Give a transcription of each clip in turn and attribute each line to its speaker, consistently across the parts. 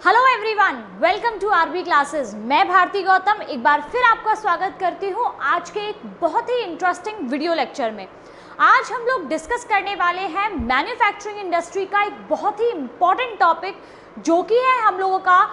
Speaker 1: Hello everyone, welcome to RB classes. मैं भारती गौतम एक बार फिर आपका स्वागत करती हूँ आज के एक बहुत ही इंटरेस्टिंग वीडियो लेक्चर में। आज हम लोग डिस्कस करने वाले हैं मैन्युफैक्चरिंग इंडस्ट्री का एक बहुत ही इम्पॉर्टेंट टॉपिक जो कि है हम लोगों का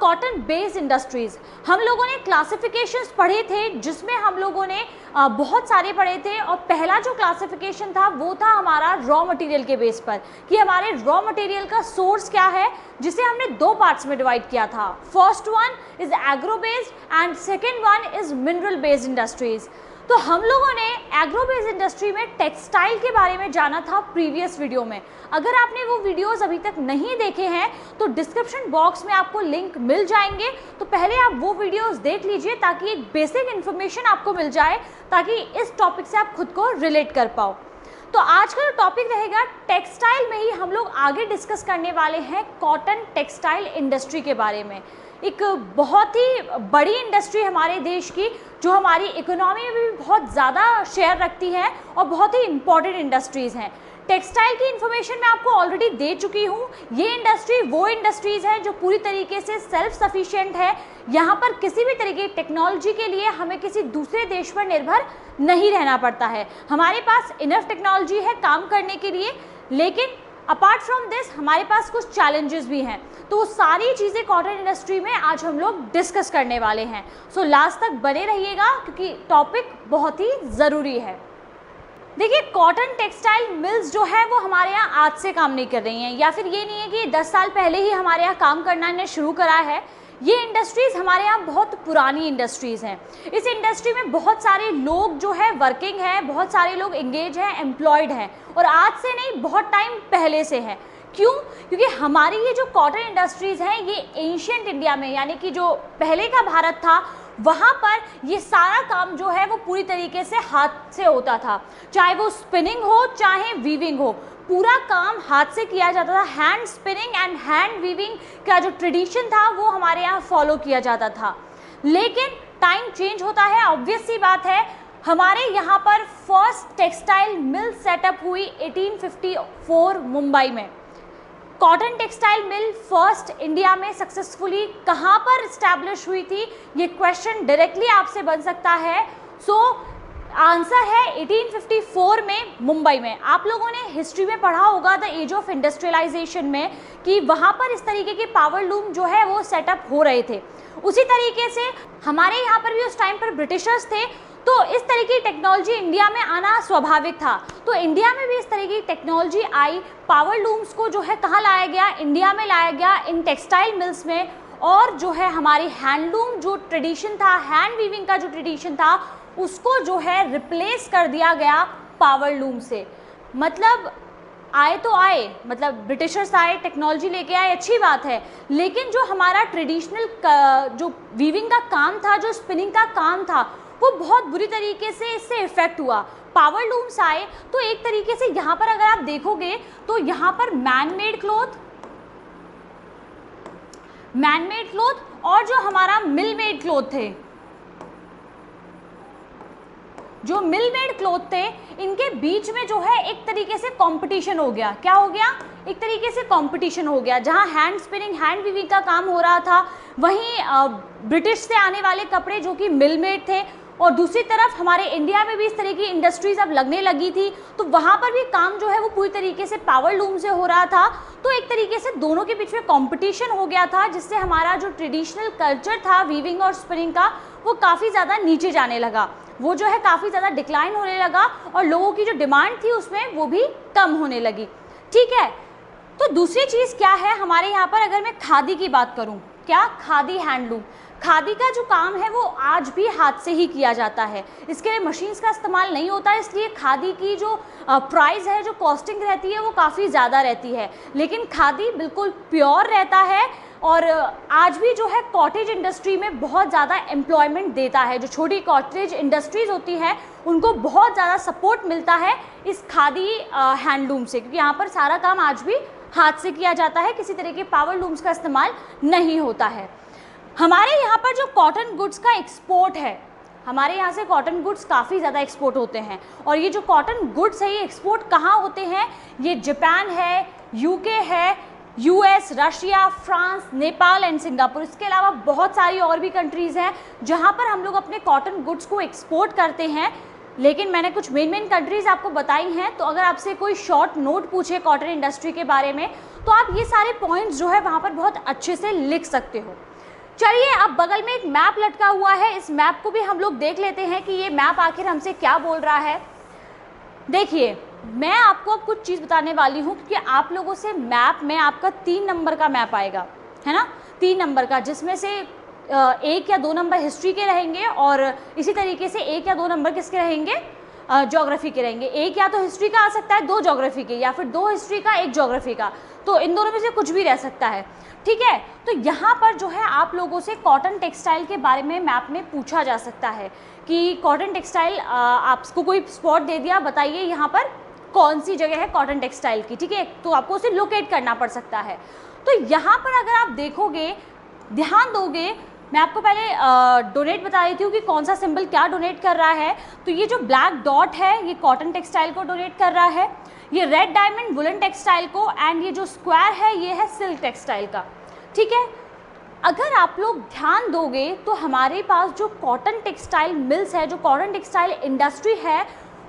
Speaker 1: कॉटन बेस्ड इंडस्ट्रीज़। हम लोगों ने क्लासिफिकेशंस पढ़े थे जिसमें हम लोगों ने बहुत सारे पढ़े थे और पहला जो क्लासिफिकेशन था वो था हमारा रॉ मटेरियल के बेस पर कि हमारे रॉ मटेरियल का सोर्स क्या है, जिसे हमने दो पार्ट्स में डिवाइड किया था। First one is agro based and second one is mineral based industries. तो हम लोगों ने एग्रो बेस्ड इंडस्ट्री में टेक्सटाइल के बारे में जाना था प्रीवियस वीडियो में। अगर आपने वो वीडियोस अभी तक नहीं देखे हैं तो डिस्क्रिप्शन बॉक्स में आपको लिंक मिल जाएंगे, तो पहले आप वो वीडियोस देख लीजिए ताकि एक बेसिक इन्फॉर्मेशन आपको मिल जाए, ताकि इस टॉपिक से आप खुद को रिलेट कर पाओ। तो आज का जो टॉपिक रहेगा टेक्सटाइल में ही हम लोग आगे डिस्कस करने वाले हैं कॉटन टेक्सटाइल इंडस्ट्री के बारे में। एक बहुत ही बड़ी इंडस्ट्री हमारे देश की जो हमारी इकोनॉमी में भी बहुत ज़्यादा शेयर रखती है और बहुत ही इम्पॉर्टेंट इंडस्ट्रीज़ हैं। टेक्सटाइल की इन्फॉर्मेशन मैं आपको ऑलरेडी दे चुकी हूँ। ये इंडस्ट्री वो इंडस्ट्रीज़ है जो पूरी तरीके से सेल्फ सफिशिएंट है। यहाँ पर किसी भी तरीके की टेक्नोलॉजी के लिए हमें किसी दूसरे देश पर निर्भर नहीं रहना पड़ता है। हमारे पास इनफ टेक्नोलॉजी है काम करने के लिए, लेकिन अपार्ट फ्रॉम दिस हमारे पास कुछ चैलेंजेस भी हैं। तो वो सारी चीज़ें कॉटन इंडस्ट्री में आज हम लोग डिस्कस करने वाले हैं। सो लास्ट तक बने रहिएगा क्योंकि टॉपिक बहुत ही ज़रूरी है। देखिए, कॉटन टेक्सटाइल मिल्स जो है वो हमारे यहाँ आज से काम नहीं कर रही हैं, या फिर ये नहीं है कि 10 साल पहले ही हमारे यहाँ काम करना इन्हें शुरू करा है। ये इंडस्ट्रीज़ हमारे यहाँ बहुत पुरानी इंडस्ट्रीज़ हैं। इस इंडस्ट्री में बहुत सारे लोग जो है वर्किंग हैं, बहुत सारे लोग एंगेज हैं, एम्प्लॉयड हैं, और आज से नहीं बहुत टाइम पहले से हैं। क्यों? क्योंकि हमारी ये जो कॉटन इंडस्ट्रीज़ हैं ये एंशिएंट इंडिया में, यानी कि जो पहले का भारत था, वहाँ पर ये सारा काम जो है वो पूरी तरीके से हाथ से होता था। चाहे वो स्पिनिंग हो चाहे वीविंग हो, पूरा काम हाथ से किया जाता था। Hand spinning and hand weaving का जो ट्रेडिशन था वो हमारे यहाँ फॉलो किया जाता था। लेकिन टाइम चेंज होता है, ऑब्वियस सी बात है। हमारे यहाँ पर फर्स्ट टेक्सटाइल मिल सेटअप हुई 1854 मुंबई में। Cotton textile mill first India में सक्सेसफुली कहाँ पर इस्टेब्लिश हुई थी, ये क्वेश्चन डायरेक्टली आपसे बन सकता है। सो आंसर है 1854 में मुंबई में। आप लोगों ने हिस्ट्री में पढ़ा होगा द एज ऑफ इंडस्ट्रियलाइजेशन में कि वहाँ पर इस तरीके के पावर लूम जो है वो सेटअप हो रहे थे। उसी तरीके से हमारे यहाँ पर भी उस टाइम पर ब्रिटिशर्स थे, तो इस तरह की टेक्नोलॉजी इंडिया में आना स्वाभाविक था। तो इंडिया में भी इस तरह की टेक्नोलॉजी आई। पावर लूम्स को जो है कहाँ लाया गया? इंडिया में लाया गया, इन टेक्सटाइल मिल्स में। और जो है हमारी हैंडलूम जो ट्रेडिशन था, हैंड वीविंग का जो ट्रेडिशन था, उसको जो है रिप्लेस कर दिया गया पावर लूम से। मतलब आए तो आए, मतलब ब्रिटिशर्स आए, टेक्नोलॉजी लेके आए, अच्छी बात है, लेकिन जो हमारा ट्रेडिशनल जो वीविंग का काम था, जो स्पिनिंग का काम था, वो बहुत बुरी तरीके से इससे इफेक्ट हुआ। पावर लूम्स आए तो एक तरीके से यहाँ पर अगर आप देखोगे तो यहाँ पर मैन मेड क्लोथ और जो हमारा मिल मेड क्लोथ थे, जो मिल मेड क्लोथ थे, इनके बीच में जो है एक तरीके से कंपटीशन हो गया। क्या हो गया? एक तरीके से कंपटीशन हो गया। जहां हैंड स्पिनिंग, हैंड वीविंग का काम हो रहा था, वहीं ब्रिटिश से आने वाले कपड़े जो कि मिल मेड थे, और दूसरी तरफ हमारे इंडिया में भी इस तरह की इंडस्ट्रीज अब लगने लगी थी, तो वहाँ पर भी काम जो है वो पूरी तरीके से पावर लूम से हो रहा था। तो एक तरीके से दोनों के बीच में कंपटीशन हो गया था, जिससे हमारा जो ट्रेडिशनल कल्चर था वीविंग और स्पिनिंग का, वो काफ़ी ज़्यादा नीचे जाने लगा। वो जो है काफ़ी ज़्यादा डिक्लाइन होने लगा और लोगों की जो डिमांड थी उसमें वो भी कम होने लगी। ठीक है, तो दूसरी चीज़ क्या है हमारे यहाँ पर? अगर मैं खादी की बात करूँ, क्या खादी हैंडलूम, खादी का जो काम है वो आज भी हाथ से ही किया जाता है। इसके लिए मशीन्स का इस्तेमाल नहीं होता, इसलिए खादी की जो प्राइस है, जो कॉस्टिंग रहती है, वो काफ़ी ज़्यादा रहती है। लेकिन खादी बिल्कुल प्योर रहता है और आज भी जो है कॉटेज इंडस्ट्री में बहुत ज़्यादा एम्प्लॉयमेंट देता है। जो छोटी कॉटेज इंडस्ट्रीज़ होती है उनको बहुत ज़्यादा सपोर्ट मिलता है इस खादी हैंडलूम से, क्योंकि यहाँ पर सारा काम आज भी हाथ से किया जाता है, किसी तरह के पावर लूम्स का इस्तेमाल नहीं होता है। हमारे यहाँ पर जो कॉटन गुड्स का एक्सपोर्ट है, हमारे यहाँ से कॉटन गुड्स काफ़ी ज़्यादा एक्सपोर्ट होते हैं, और ये जो कॉटन गुड्स है ये एक्सपोर्ट कहाँ होते हैं? ये जापान है, यूके है, US, Russia, France, Nepal and Singapore. इसके अलावा बहुत सारी और भी कंट्रीज़ हैं जहाँ पर हम लोग अपने कॉटन गुड्स को एक्सपोर्ट करते हैं, लेकिन मैंने कुछ मेन कंट्रीज़ आपको बताई हैं। तो अगर आपसे कोई शॉर्ट नोट पूछे कॉटन इंडस्ट्री के बारे में तो आप ये सारे पॉइंट्स जो है वहाँ पर बहुत अच्छे से लिख सकते हो। चलिए, अब बगल में एक मैप लटका हुआ है, इस मैप को भी हम लोग देख लेते हैं कि ये मैप आखिर हमसे क्या बोल रहा है। देखिए, मैं आपको अब कुछ चीज़ बताने वाली हूँ क्योंकि आप लोगों से मैप में आपका 3 नंबर का मैप आएगा, है ना, 3 नंबर का, जिसमें से 1 या 2 नंबर हिस्ट्री के रहेंगे और इसी तरीके से 1 या 2 नंबर किसके रहेंगे, ज्योग्राफी के रहेंगे। 1 या तो हिस्ट्री का आ सकता है, 2 ज्योग्राफी के, या फिर 2 हिस्ट्री का 1 ज्योग्राफी का, तो इन दोनों में से कुछ भी रह सकता है। ठीक है, तो यहाँ पर जो है आप लोगों से कॉटन टेक्सटाइल के बारे में मैप में पूछा जा सकता है कि कॉटन टेक्सटाइल, आपको कोई स्पॉट दे दिया, बताइए यहाँ पर कौन सी जगह है कॉटन टेक्सटाइल की। ठीक है, तो आपको उसे लोकेट करना पड़ सकता है। तो यहाँ पर अगर आप देखोगे, ध्यान दोगे, मैं आपको पहले डोनेट बता देती हूँ कि कौन सा सिंबल क्या डोनेट कर रहा है। तो ये जो ब्लैक डॉट है ये कॉटन टेक्सटाइल को डोनेट कर रहा है, ये रेड डायमंड वुलन टेक्सटाइल को, एंड ये जो स्क्वायर है ये है सिल्क टेक्सटाइल का। ठीक है, अगर आप लोग ध्यान दोगे तो हमारे पास जो कॉटन टेक्सटाइल मिल्स है, जो कॉटन टेक्सटाइल इंडस्ट्री है,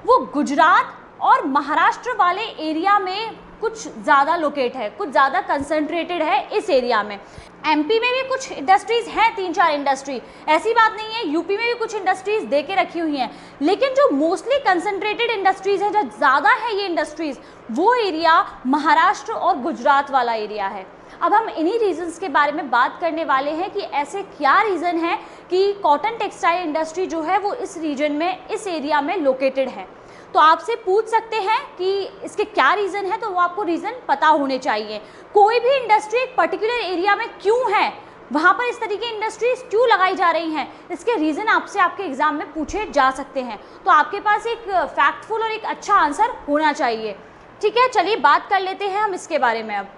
Speaker 1: वो गुजरात और महाराष्ट्र वाले एरिया में कुछ ज़्यादा लोकेट है, कुछ ज़्यादा कंसंट्रेटेड है इस एरिया में। एमपी में भी कुछ इंडस्ट्रीज़ हैं, 3-4 इंडस्ट्री, ऐसी बात नहीं है, यूपी में भी कुछ इंडस्ट्रीज़ दे के रखी हुई हैं, लेकिन जो मोस्टली कंसंट्रेटेड इंडस्ट्रीज़ है, जो ज़्यादा है ये इंडस्ट्रीज़, वो एरिया महाराष्ट्र और गुजरात वाला एरिया है। अब हम इन्हीं रीजंस के बारे में बात करने वाले हैं कि ऐसे क्या रीज़न है कि कॉटन टेक्सटाइल इंडस्ट्री जो है वो इस रीजन में, इस एरिया में लोकेटेड है। तो आपसे पूछ सकते हैं कि इसके क्या रीज़न है, तो वो आपको रीज़न पता होने चाहिए। कोई भी इंडस्ट्री एक पर्टिकुलर एरिया में क्यों है, वहाँ पर इस तरीके की इंडस्ट्रीज क्यों लगाई जा रही हैं, इसके रीज़न आपसे आपके एग्ज़ाम में पूछे जा सकते हैं। तो आपके पास एक फैक्टफुल और एक अच्छा आंसर होना चाहिए। ठीक है, चलिए बात कर लेते हैं हम इसके बारे में। अब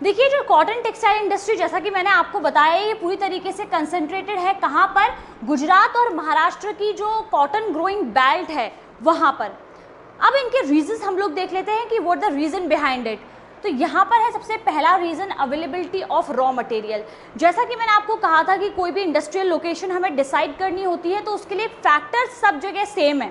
Speaker 1: देखिए, जो कॉटन टेक्सटाइल इंडस्ट्री, जैसा कि मैंने आपको बताया, ये पूरी तरीके से कंसंट्रेटेड है कहाँ पर, गुजरात और महाराष्ट्र की जो कॉटन ग्रोइंग बेल्ट है वहाँ पर। अब इनके रीजंस हम लोग देख लेते हैं कि what the reason behind it. तो यहाँ पर है सबसे पहला reason, availability of raw material. जैसा कि मैंने आपको कहा था कि कोई भी इंडस्ट्रियल लोकेशन हमें डिसाइड करनी होती है तो उसके लिए फैक्टर्स सब जगह सेम है,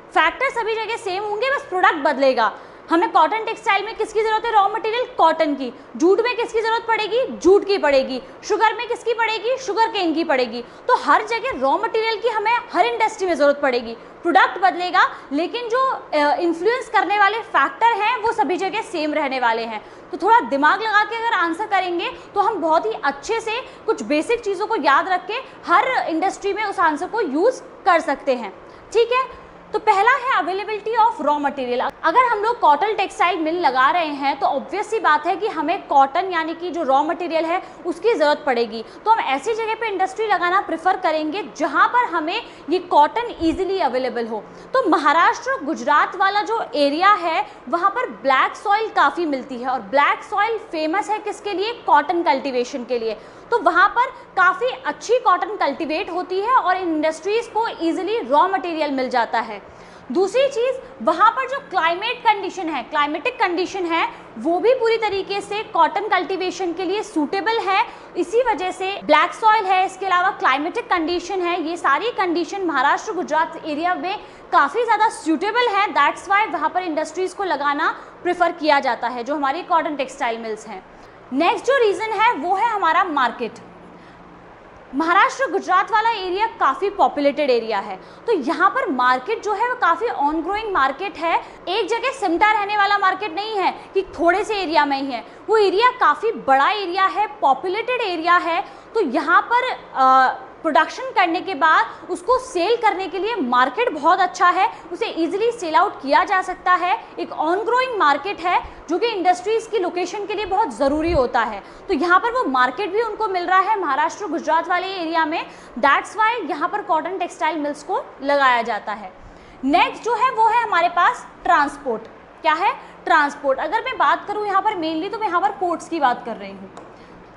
Speaker 1: फैक्टर सभी जगह सेम होंगे, बस प्रोडक्ट बदलेगा। हमें कॉटन टेक्सटाइल में किसकी ज़रूरत है, रॉ मटेरियल कॉटन की। जूट में किसकी ज़रूरत पड़ेगी, जूट की पड़ेगी। शुगर में किसकी पड़ेगी, शुगर केन की पड़ेगी। तो हर जगह रॉ मटेरियल की हमें हर इंडस्ट्री में ज़रूरत पड़ेगी। प्रोडक्ट बदलेगा लेकिन जो इन्फ्लुएंस करने वाले फैक्टर हैं वो सभी जगह सेम रहने वाले हैं। तो थोड़ा दिमाग लगा के अगर आंसर करेंगे तो हम बहुत ही अच्छे से कुछ बेसिक चीज़ों को याद रख के हर इंडस्ट्री में उस आंसर को यूज़ कर सकते हैं। ठीक है, तो पहला है अवेलेबिलिटी ऑफ रॉ मटेरियल। अगर हम लोग कॉटन टेक्सटाइल मिल लगा रहे हैं तो ऑब्वियस सी बात है कि हमें कॉटन यानी कि जो रॉ मटेरियल है उसकी ज़रूरत पड़ेगी। तो हम ऐसी जगह पे इंडस्ट्री लगाना प्रेफर करेंगे जहां पर हमें ये कॉटन ईजिली अवेलेबल हो। तो महाराष्ट्र गुजरात वाला जो एरिया है वहाँ पर ब्लैक सॉइल काफ़ी मिलती है और ब्लैक सॉइल फेमस है किसके लिए, कॉटन कल्टिवेशन के लिए। तो वहाँ पर काफ़ी अच्छी कॉटन कल्टीवेट होती है और इंडस्ट्रीज़ को ईजिली रॉ मटेरियल मिल जाता है। दूसरी चीज़, वहाँ पर जो क्लाइमेट कंडीशन है, क्लाइमेटिक कंडीशन है, वो भी पूरी तरीके से कॉटन कल्टीवेशन के लिए सूटेबल है। इसी वजह से ब्लैक सॉइल है, इसके अलावा क्लाइमेटिक कंडीशन है, ये सारी कंडीशन महाराष्ट्र गुजरात एरिया में काफ़ी ज़्यादा सूटेबल है। दैट्स वाई वहाँ पर इंडस्ट्रीज़ को लगाना प्रेफर किया जाता है जो हमारी कॉटन टेक्सटाइल मिल्स हैं। नेक्स्ट जो रीज़न है वो है हमारा मार्केट। महाराष्ट्र गुजरात वाला एरिया काफ़ी पॉपुलेटेड एरिया है, तो यहाँ पर मार्केट जो है वो काफ़ी ऑन ग्रोइंग मार्केट है। एक जगह सिमटा रहने वाला मार्केट नहीं है कि थोड़े से एरिया में ही है, वो एरिया काफ़ी बड़ा एरिया है, पॉपुलेटेड एरिया है। तो यहाँ पर प्रोडक्शन करने के बाद उसको सेल करने के लिए मार्केट बहुत अच्छा है, उसे इजीली सेल आउट किया जा सकता है। एक ऑन ग्रोइंग मार्केट है जो कि इंडस्ट्रीज़ की लोकेशन के लिए बहुत ज़रूरी होता है। तो यहाँ पर वो मार्केट भी उनको मिल रहा है महाराष्ट्र गुजरात वाले एरिया में। दैट्स वाई यहाँ पर कॉटन टेक्सटाइल मिल्स को लगाया जाता है। नेक्स्ट जो है वो है हमारे पास ट्रांसपोर्ट। क्या है, ट्रांसपोर्ट। अगर मैं बात करूँ यहाँ पर मेनली तो मैं यहाँ पर पोर्ट्स की बात कर रही हूँ।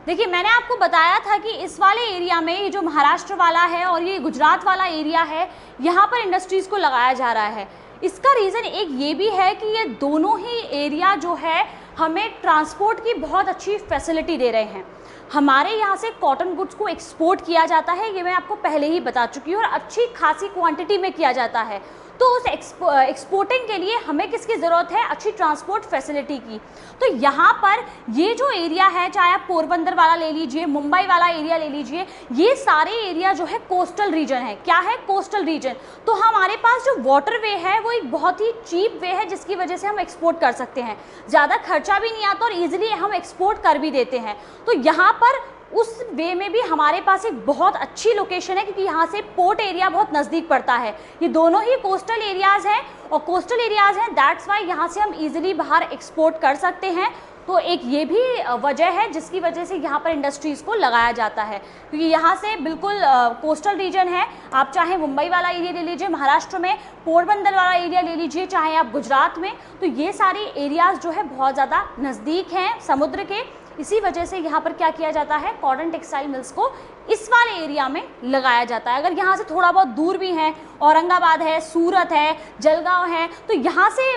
Speaker 1: देखिए, मैंने आपको बताया था कि इस वाले एरिया में, ये जो महाराष्ट्र वाला है और ये गुजरात वाला एरिया है, यहाँ पर इंडस्ट्रीज़ को लगाया जा रहा है। इसका रीज़न एक ये भी है कि ये दोनों ही एरिया जो है हमें ट्रांसपोर्ट की बहुत अच्छी फैसिलिटी दे रहे हैं। हमारे यहाँ से कॉटन गुड्स को एक्सपोर्ट किया जाता है, ये मैं आपको पहले ही बता चुकी हूँ, और अच्छी खासी क्वांटिटी में किया जाता है। तो उस एक्सपोर्टिंग के लिए हमें किसकी ज़रूरत है? अच्छी ट्रांसपोर्ट फैसिलिटी की। तो यहाँ पर ये जो एरिया है, चाहे आप पोरबंदर वाला ले लीजिए, मुंबई वाला एरिया ले लीजिए, ये सारे एरिया जो है कोस्टल रीजन है। क्या है? Coastal region. तो हमारे पास जो वाटर वे है वो एक बहुत ही चीप वे है, जिसकी वजह से हम एक्सपोर्ट कर सकते हैं। ज़्यादा खर्चा भी नहीं आता और ईजिली हम एक्सपोर्ट कर भी देते हैं। तो यहाँ पर उस वे में भी हमारे पास एक बहुत अच्छी लोकेशन है, क्योंकि यहाँ से पोर्ट एरिया बहुत नज़दीक पड़ता है। ये दोनों ही कोस्टल एरियाज़ हैं, और कोस्टल एरियाज़ हैं, दैट्स वाई यहाँ से हम इजीली बाहर एक्सपोर्ट कर सकते हैं। तो एक ये भी वजह है जिसकी वजह से यहाँ पर इंडस्ट्रीज़ को लगाया जाता है, क्योंकि यहाँ से बिल्कुल कोस्टल रीजन है। आप चाहे मुंबई वाला एरिया ले लीजिए महाराष्ट्र में, पोरबंदर वाला एरिया ले लीजिए, चाहे आप गुजरात में, तो ये सारे एरियाज़ जो है बहुत ज़्यादा नज़दीक हैं समुद्र के। इसी वजह से यहाँ पर क्या किया जाता है? कॉटन टेक्सटाइल मिल्स को इस वाले एरिया में लगाया जाता है। अगर यहाँ से थोड़ा बहुत दूर भी है, औरंगाबाद है, सूरत है, जलगांव है, तो यहाँ से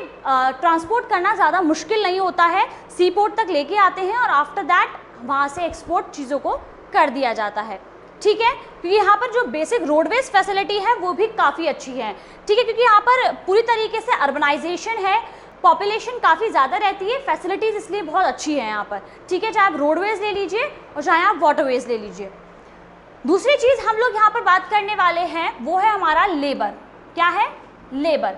Speaker 1: ट्रांसपोर्ट करना ज़्यादा मुश्किल नहीं होता है। सी पोर्ट तक लेके आते हैं और आफ्टर दैट वहाँ से एक्सपोर्ट चीज़ों को कर दिया जाता है। ठीक है, क्योंकि यहाँ पर जो बेसिक रोडवेज फैसिलिटी है वो भी काफ़ी अच्छी है। ठीक है, क्योंकि यहाँ पर पूरी तरीके से अर्बनाइजेशन है, पॉपुलेशन काफ़ी ज़्यादा रहती है, फैसिलिटीज़ इसलिए बहुत अच्छी है यहाँ पर। ठीक है, चाहे आप रोडवेज़ ले लीजिए और चाहे आप वाटरवेज़ ले लीजिए। दूसरी चीज़ हम लोग यहाँ पर बात करने वाले हैं वो है हमारा लेबर। क्या है? लेबर।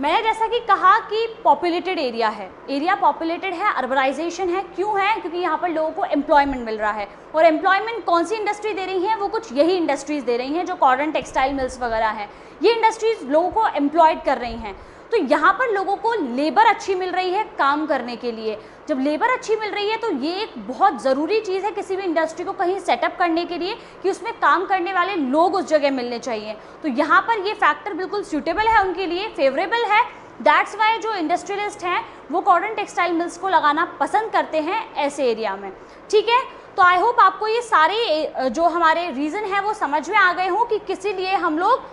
Speaker 1: मैंने जैसा कि कहा कि पॉपुलेटेड एरिया है, एरिया पॉपुलेटेड है, अर्बनाइजेशन है। क्यों है? क्योंकि यहाँ पर लोगों को एम्प्लॉयमेंट मिल रहा है, और एम्प्लॉयमेंट कौन सी इंडस्ट्री दे रही है? वो कुछ यही इंडस्ट्रीज़ दे रही हैं जो कॉटन टेक्सटाइल मिल्स वगैरह हैं। ये इंडस्ट्रीज़ लोगों को एम्प्लॉयड कर रही हैं। तो यहाँ पर लोगों को लेबर अच्छी मिल रही है काम करने के लिए। जब लेबर अच्छी मिल रही है तो ये एक बहुत ज़रूरी चीज़ है किसी भी इंडस्ट्री को कहीं सेटअप करने के लिए, कि उसमें काम करने वाले लोग उस जगह मिलने चाहिए। तो यहाँ पर ये फैक्टर बिल्कुल सूटेबल है उनके लिए, फेवरेबल है। दैट्स वाई जो इंडस्ट्रियलिस्ट हैं वो कॉटन टेक्सटाइल मिल्स को लगाना पसंद करते हैं ऐसे एरिया में। ठीक है, तो आई होप आपको ये सारे जो हमारे रीज़न है वो समझ में आ गए हों कि किसी लिए हम लोग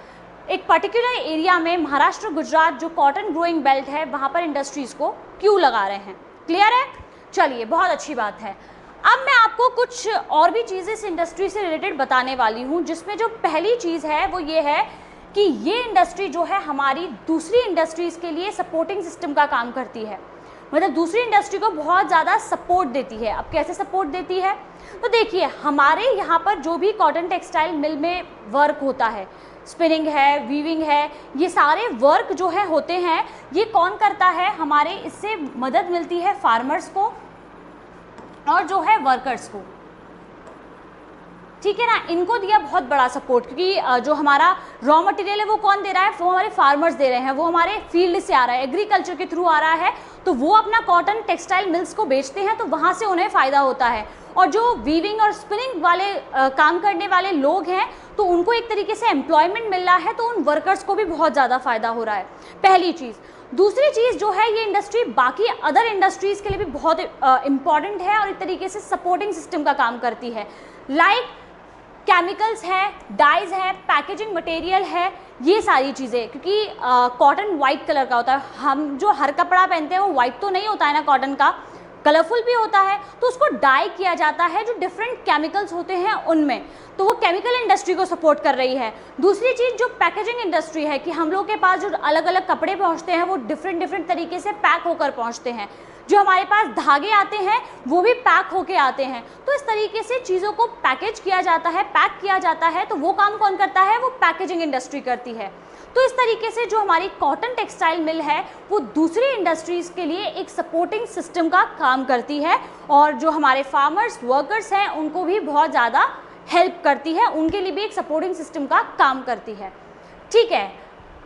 Speaker 1: एक पर्टिकुलर एरिया में, महाराष्ट्र गुजरात जो कॉटन ग्रोइंग बेल्ट है, वहाँ पर इंडस्ट्रीज़ को क्यों लगा रहे हैं। क्लियर है? चलिए, बहुत अच्छी बात है। अब मैं आपको कुछ और भी चीज़ें इस इंडस्ट्री से रिलेटेड बताने वाली हूँ, जिसमें जो पहली चीज़ है वो ये है कि ये इंडस्ट्री जो है हमारी दूसरी इंडस्ट्रीज़ के लिए सपोर्टिंग सिस्टम का काम करती है। मतलब दूसरी इंडस्ट्री को बहुत ज़्यादा सपोर्ट देती है। अब कैसे सपोर्ट देती है? तो देखिए, हमारे यहाँ पर जो भी कॉटन टेक्सटाइल मिल में वर्क होता है, स्पिनिंग है, वीविंग है, ये सारे वर्क जो है होते हैं, ये कौन करता है? हमारे इससे मदद मिलती है फार्मर्स को और जो है वर्कर्स को। ठीक है ना, इनको दिया बहुत बड़ा सपोर्ट, क्योंकि जो हमारा रॉ मटेरियल है वो कौन दे रहा है? वो हमारे फार्मर्स दे रहे हैं, वो हमारे फील्ड से आ रहा है, एग्रीकल्चर के थ्रू आ रहा है। तो वो अपना कॉटन टेक्सटाइल मिल्स को बेचते हैं, तो वहाँ से उन्हें फ़ायदा होता है। और जो वीविंग और स्पिनिंग वाले काम करने वाले लोग हैं, तो उनको एक तरीके से एम्प्लॉयमेंट मिल रहा है, तो उन वर्कर्स को भी बहुत ज़्यादा फ़ायदा हो रहा है। पहली चीज़। दूसरी चीज़ जो है, ये इंडस्ट्री बाकी अदर इंडस्ट्रीज़ के लिए भी बहुत इम्पॉर्टेंट है और एक तरीके से सपोर्टिंग सिस्टम का काम करती है। लाइक केमिकल्स है, डाइज है, पैकेजिंग मटेरियल है, ये सारी चीज़ें। क्योंकि कॉटन वाइट कलर का होता है, हम जो हर कपड़ा पहनते हैं वो वाइट तो नहीं होता है ना, कॉटन का कलरफुल भी होता है, तो उसको डाई किया जाता है जो डिफरेंट केमिकल्स होते हैं उनमें। तो वो केमिकल इंडस्ट्री को सपोर्ट कर रही है। दूसरी चीज़ जो पैकेजिंग इंडस्ट्री है, कि हम लोग के पास जो अलग अलग कपड़े पहुंचते हैं वो डिफरेंट तरीके से पैक होकर पहुंचते हैं। जो हमारे पास धागे आते हैं वो भी पैक होके आते हैं। तो इस तरीके से चीज़ों को पैकेज किया जाता है, पैक किया जाता है। तो वो काम कौन करता है? वो पैकेजिंग इंडस्ट्री करती है। तो इस तरीके से जो हमारी कॉटन टेक्सटाइल मिल है वो दूसरी इंडस्ट्रीज़ के लिए एक सपोर्टिंग सिस्टम का काम करती है, और जो हमारे फार्मर्स, वर्कर्स हैं, उनको भी बहुत ज़्यादा हेल्प करती है, उनके लिए भी एक सपोर्टिंग सिस्टम का काम करती है। ठीक है,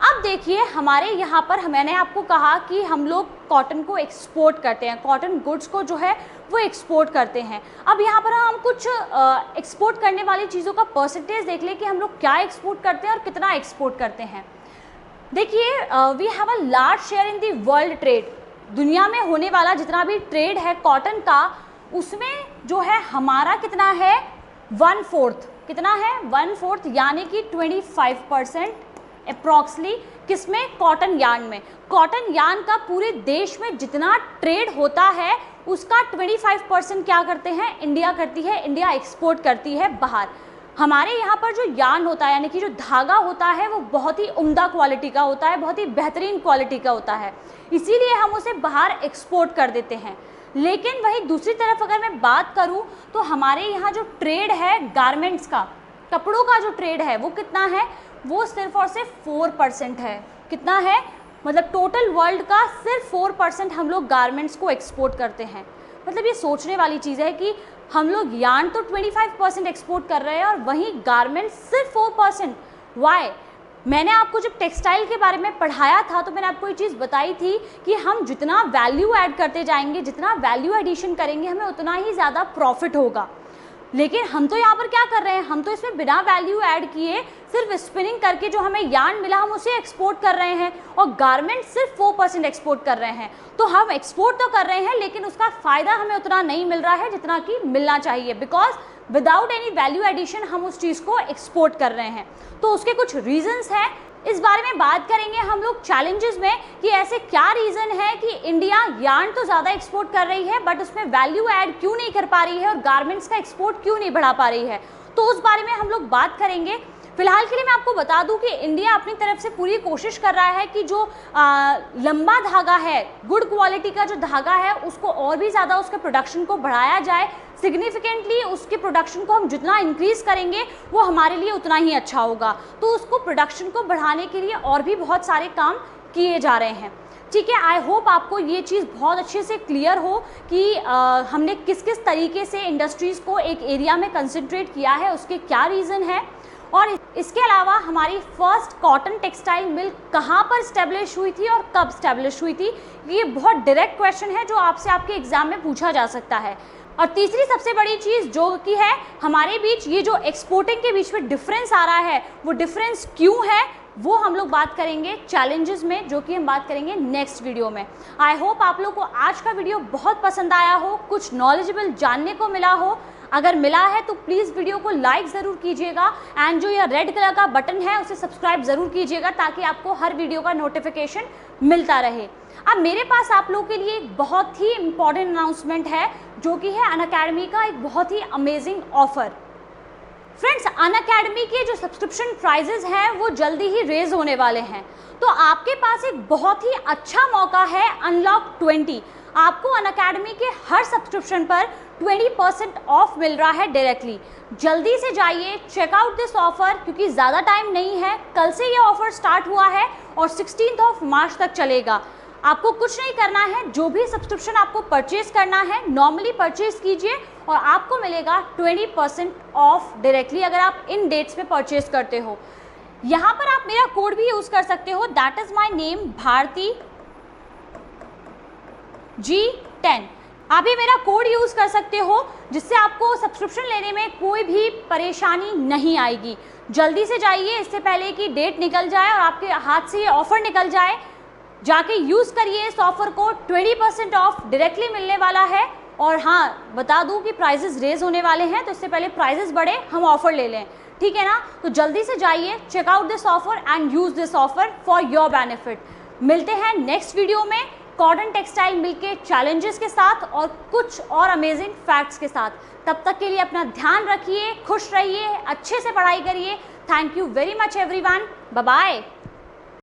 Speaker 1: अब देखिए, हमारे यहाँ पर मैंने आपको कहा कि हम लोग कॉटन को एक्सपोर्ट करते हैं, कॉटन गुड्स को जो है वो एक्सपोर्ट करते हैं। अब यहाँ पर हम कुछ एक्सपोर्ट करने वाली चीज़ों का परसेंटेज देख लें कि हम लोग क्या एक्सपोर्ट करते हैं और कितना एक्सपोर्ट करते हैं। देखिए, we have a large share in the world trade. दुनिया में होने वाला जितना भी ट्रेड है कॉटन का, उसमें जो है हमारा कितना है? 1/4। कितना है? 1/4, यानी कि 25% अप्रॉक्सली। किसमें? कॉटन यार्न में। कॉटन यार्न का पूरे देश में जितना ट्रेड होता है उसका 25% क्या करते हैं, इंडिया करती है, इंडिया एक्सपोर्ट करती है बाहर। हमारे यहाँ पर जो यार्न होता है यानी कि जो धागा होता है वो बहुत ही उम्दा क्वालिटी का होता है, बहुत ही बेहतरीन क्वालिटी का होता है, इसीलिए हम उसे बाहर एक्सपोर्ट कर देते हैं। लेकिन वही दूसरी तरफ अगर मैं बात करूं तो हमारे यहाँ जो ट्रेड है गारमेंट्स का, कपड़ों का जो ट्रेड है वो कितना है, वो सिर्फ और सिर्फ 4% है। कितना है, मतलब टोटल वर्ल्ड का सिर्फ 4% हम लोग गारमेंट्स को एक्सपोर्ट करते हैं। मतलब ये सोचने वाली चीज़ है कि हम लोग यार्न तो 25% एक्सपोर्ट कर रहे हैं और वहीं गारमेंट्स सिर्फ 4%। वाई? मैंने आपको जब टेक्सटाइल के बारे में पढ़ाया था तो मैंने आपको ये चीज़ बताई थी कि हम जितना वैल्यू ऐड करते जाएंगे, जितना वैल्यू एडिशन करेंगे, हमें उतना ही ज़्यादा प्रॉफिट होगा। लेकिन हम तो यहाँ पर क्या कर रहे हैं, हम तो इसमें बिना वैल्यू ऐड किए सिर्फ स्पिनिंग करके जो हमें यार्न मिला हम उसे एक्सपोर्ट कर रहे हैं और गारमेंट सिर्फ 4% एक्सपोर्ट कर रहे हैं। तो हम एक्सपोर्ट तो कर रहे हैं लेकिन उसका फ़ायदा हमें उतना नहीं मिल रहा है जितना कि मिलना चाहिए, because without any value addition हम उस चीज़ को एक्सपोर्ट कर रहे हैं। तो उसके कुछ रीजंस हैं, इस बारे में बात करेंगे हम लोग चैलेंजेस में कि ऐसे क्या रीज़न है कि इंडिया यार्न तो ज़्यादा एक्सपोर्ट कर रही है बट उसमें वैल्यू ऐड क्यों नहीं कर पा रही है और गारमेंट्स का एक्सपोर्ट क्यों नहीं बढ़ा पा रही है। तो उस बारे में हम लोग बात करेंगे। फिलहाल के लिए मैं आपको बता दूं कि इंडिया अपनी तरफ से पूरी कोशिश कर रहा है कि जो लंबा धागा है, गुड क्वालिटी का जो धागा है, उसको और भी ज़्यादा उसके प्रोडक्शन को बढ़ाया जाए। सिग्निफिकेंटली उसके प्रोडक्शन को हम जितना इंक्रीज करेंगे वो हमारे लिए उतना ही अच्छा होगा। तो उसको प्रोडक्शन को बढ़ाने के लिए और भी बहुत सारे काम किए जा रहे हैं। ठीक है, आई होप आपको ये चीज़ बहुत अच्छे से क्लियर हो कि हमने किस किस तरीके से इंडस्ट्रीज़ को एक एरिया में कंसंट्रेट किया है, उसके क्या रीज़न है। और इसके अलावा हमारी फर्स्ट कॉटन टेक्सटाइल मिल कहाँ पर स्टैब्लिश हुई थी और कब स्टैब्लिश हुई थी, ये बहुत डायरेक्ट क्वेश्चन है जो आपसे आपके एग्जाम में पूछा जा सकता है। और तीसरी सबसे बड़ी चीज़ जो कि है हमारे बीच ये जो एक्सपोर्टिंग के बीच में डिफरेंस आ रहा है, वो डिफरेंस क्यों है, वो हम लोग बात करेंगे चैलेंजेस में, जो कि हम बात करेंगे नेक्स्ट वीडियो में। आई होप आप लोग को आज का वीडियो बहुत पसंद आया हो, कुछ नॉलेजेबल जानने को मिला हो। अगर मिला है तो प्लीज़ वीडियो को लाइक ज़रूर कीजिएगा एंड जो ये रेड कलर का बटन है उसे सब्सक्राइब ज़रूर कीजिएगा ताकि आपको हर वीडियो का नोटिफिकेशन मिलता रहे। अब मेरे पास आप लोगों के लिए एक बहुत ही इम्पॉर्टेंट अनाउंसमेंट है जो कि है अनअकैडमी का एक बहुत ही अमेजिंग ऑफर। फ्रेंड्स, अनअकैडमी के जो सब्सक्रिप्शन प्राइजेस हैं वो जल्दी ही रेज होने वाले हैं, तो आपके पास एक बहुत ही अच्छा मौका है अनलॉक 20। आपको अनअकैडमी के हर सब्सक्रिप्शन पर 20% ऑफ मिल रहा है डायरेक्टली। जल्दी से जाइए, चेकआउट दिस ऑफर, क्योंकि ज़्यादा टाइम नहीं है। कल से ये ऑफर स्टार्ट हुआ है और 16 मार्च तक चलेगा। आपको कुछ नहीं करना है, जो भी सब्सक्रिप्शन आपको परचेज करना है नॉर्मली परचेज कीजिए और आपको मिलेगा 20% ऑफ डायरेक्टली अगर आप इन डेट्स पे परचेज करते हो। यहाँ पर आप मेरा कोड भी यूज़ कर सकते हो, that is my name Bharti G10। आप ये मेरा कोड यूज़ कर सकते हो जिससे आपको सब्सक्रिप्शन लेने में कोई भी परेशानी नहीं आएगी। जल्दी से जाइए इससे पहले कि डेट निकल जाए और आपके हाथ से ये ऑफ़र निकल जाए। जाके यूज़ करिए इस ऑफ़र को, 20% ऑफ डायरेक्टली मिलने वाला है। और हाँ, बता दूं कि प्राइजेस रेज होने वाले हैं, तो इससे पहले प्राइजेस बढ़े हम ऑफ़र ले लें, ठीक है ना। तो जल्दी से जाइए, checkout this offer and use this offer for your benefit. मिलते हैं नेक्स्ट वीडियो में कॉटन टेक्सटाइल मिल के चैलेंजेस के साथ और कुछ और अमेजिंग फैक्ट्स के साथ। तब तक के लिए अपना ध्यान रखिए, खुश रहिए, अच्छे से पढ़ाई करिए। Thank you very much everyone, bye bye.